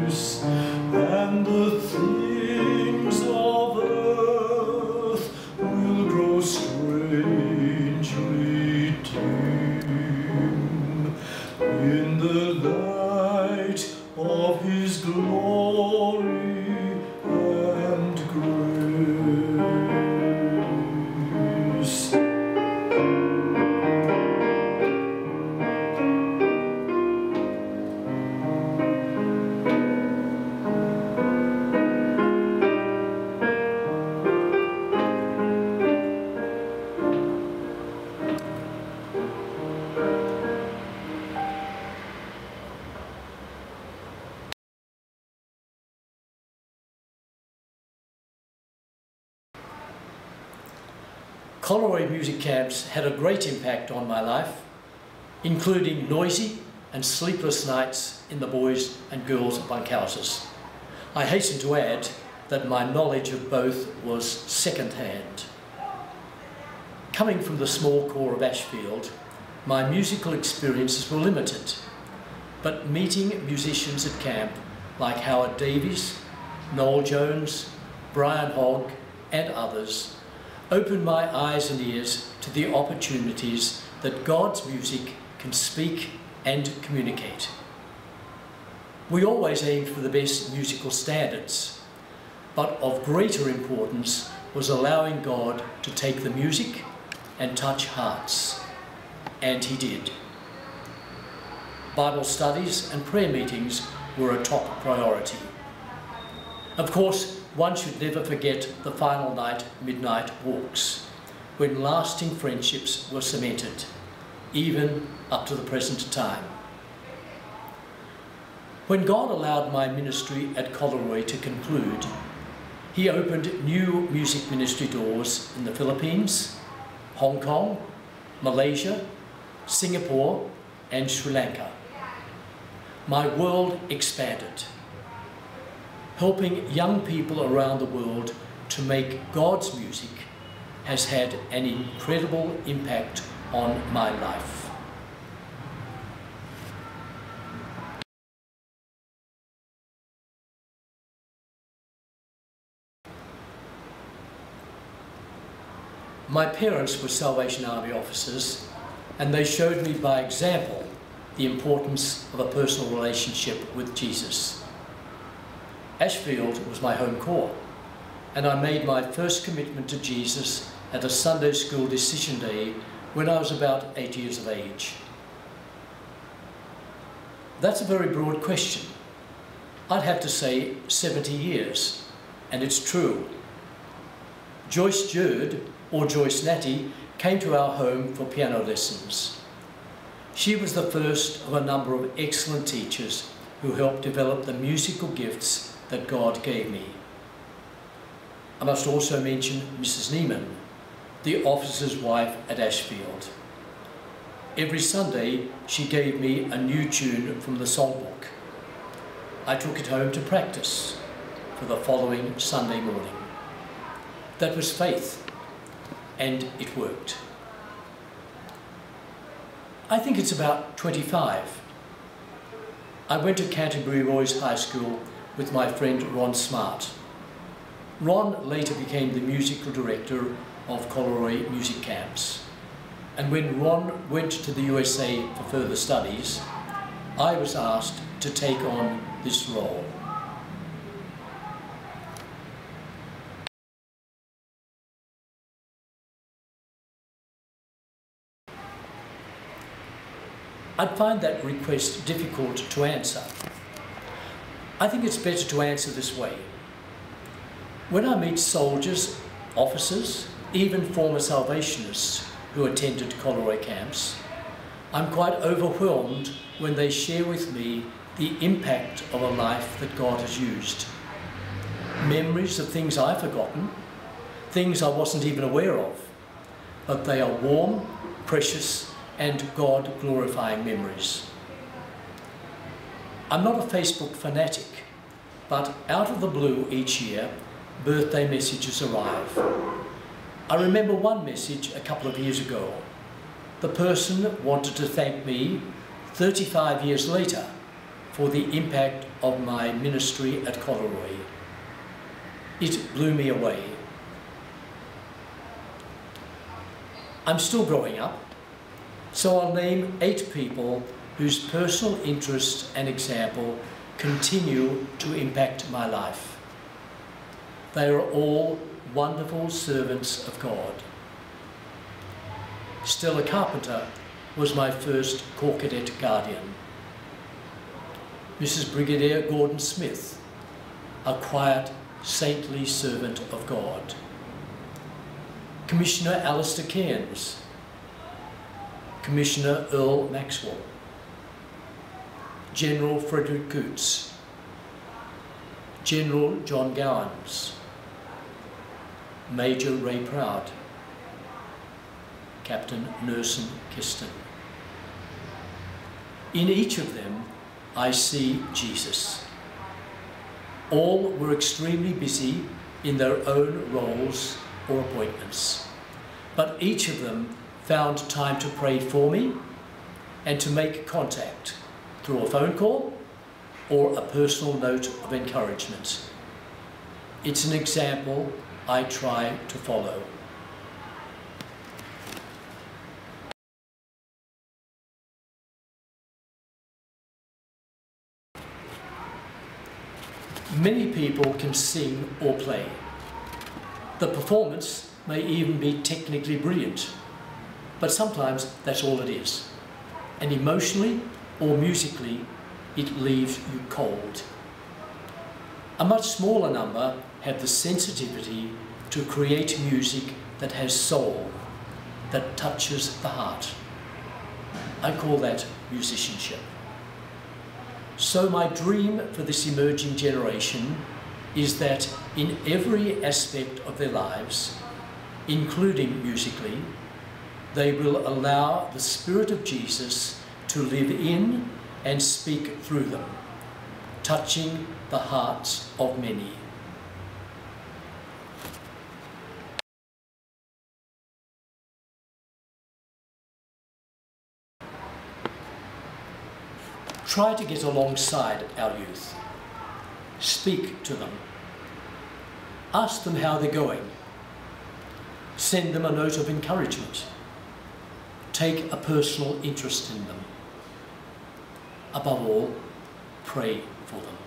and the things of earth will grow strangely dim in the light of His glory and grace. Coleroy music camps had a great impact on my life, including noisy and sleepless nights in the boys' and girls' bunkhouses. I hasten to add that my knowledge of both was second-hand. Coming from the small core of Ashfield, my musical experiences were limited, but meeting musicians at camp like Howard Davies, Noel Jones, Brian Hogg and others opened my eyes and ears to the opportunities that God's music can speak and communicate. We always aimed for the best musical standards, but of greater importance was allowing God to take the music and touch hearts, and He did. Bible studies and prayer meetings were a top priority. Of course, one should never forget the final night midnight walks, when lasting friendships were cemented, even up to the present time. When God allowed my ministry at Coleroy to conclude, He opened new music ministry doors in the Philippines, Hong Kong, Malaysia, Singapore and Sri Lanka. My world expanded. Helping young people around the world to make God's music has had an incredible impact on my life. My parents were Salvation Army officers, and they showed me by example the importance of a personal relationship with Jesus. Ashfield was my home core, and I made my first commitment to Jesus at a Sunday school decision day when I was about 8 years of age. That's a very broad question. I'd have to say 70 years, and it's true. Joyce Jerd, or Joyce Natty, came to our home for piano lessons. She was the first of a number of excellent teachers who helped develop the musical gifts that God gave me. I must also mention Mrs. Neiman, the officer's wife at Ashfield. Every Sunday she gave me a new tune from the songbook. I took it home to practice for the following Sunday morning. That was faith, and it worked. I think it's about 25. I went to Canterbury Roy's High School with my friend Ron Smart. Ron later became the musical director of Coleroy music camps. And when Ron went to the USA for further studies, I was asked to take on this role. I'd find that request difficult to answer. I think it's better to answer this way. When I meet soldiers, officers, even former Salvationists who attended Coleroy camps, I'm quite overwhelmed when they share with me the impact of a life that God has used. Memories of things I've forgotten, things I wasn't even aware of, but they are warm, precious, and God-glorifying memories. I'm not a Facebook fanatic, but out of the blue each year, birthday messages arrive. I remember one message a couple of years ago. The person wanted to thank me 35 years later for the impact of my ministry at Coleroy. It blew me away. I'm still growing up, so I'll name 8 people whose personal interest and example continue to impact my life. They are all wonderful servants of God. Stella Carpenter was my first Corps Cadet guardian. Mrs. Brigadier Gordon Smith, a quiet, saintly servant of God. Commissioner Alistair Cairns, Commissioner Errol Maxwell, General Frederick Coots, General John Gowans, Major Ray Proud, Captain Nerson Kiston. In each of them, I see Jesus. All were extremely busy in their own roles or appointments, but each of them found time to pray for me and to make contact through a phone call or a personal note of encouragement. It's an example I try to follow. Many people can sing or play. The performance may even be technically brilliant, but sometimes that's all it is. And emotionally or musically, it leaves you cold. A much smaller number have the sensitivity to create music that has soul, that touches the heart. I call that musicianship. So my dream for this emerging generation is that in every aspect of their lives, including musically, they will allow the Spirit of Jesus to live in and speak through them, touching the hearts of many. Try to get alongside our youth. Speak to them. Ask them how they're going. Send them a note of encouragement. Take a personal interest in them. Above all, pray for them.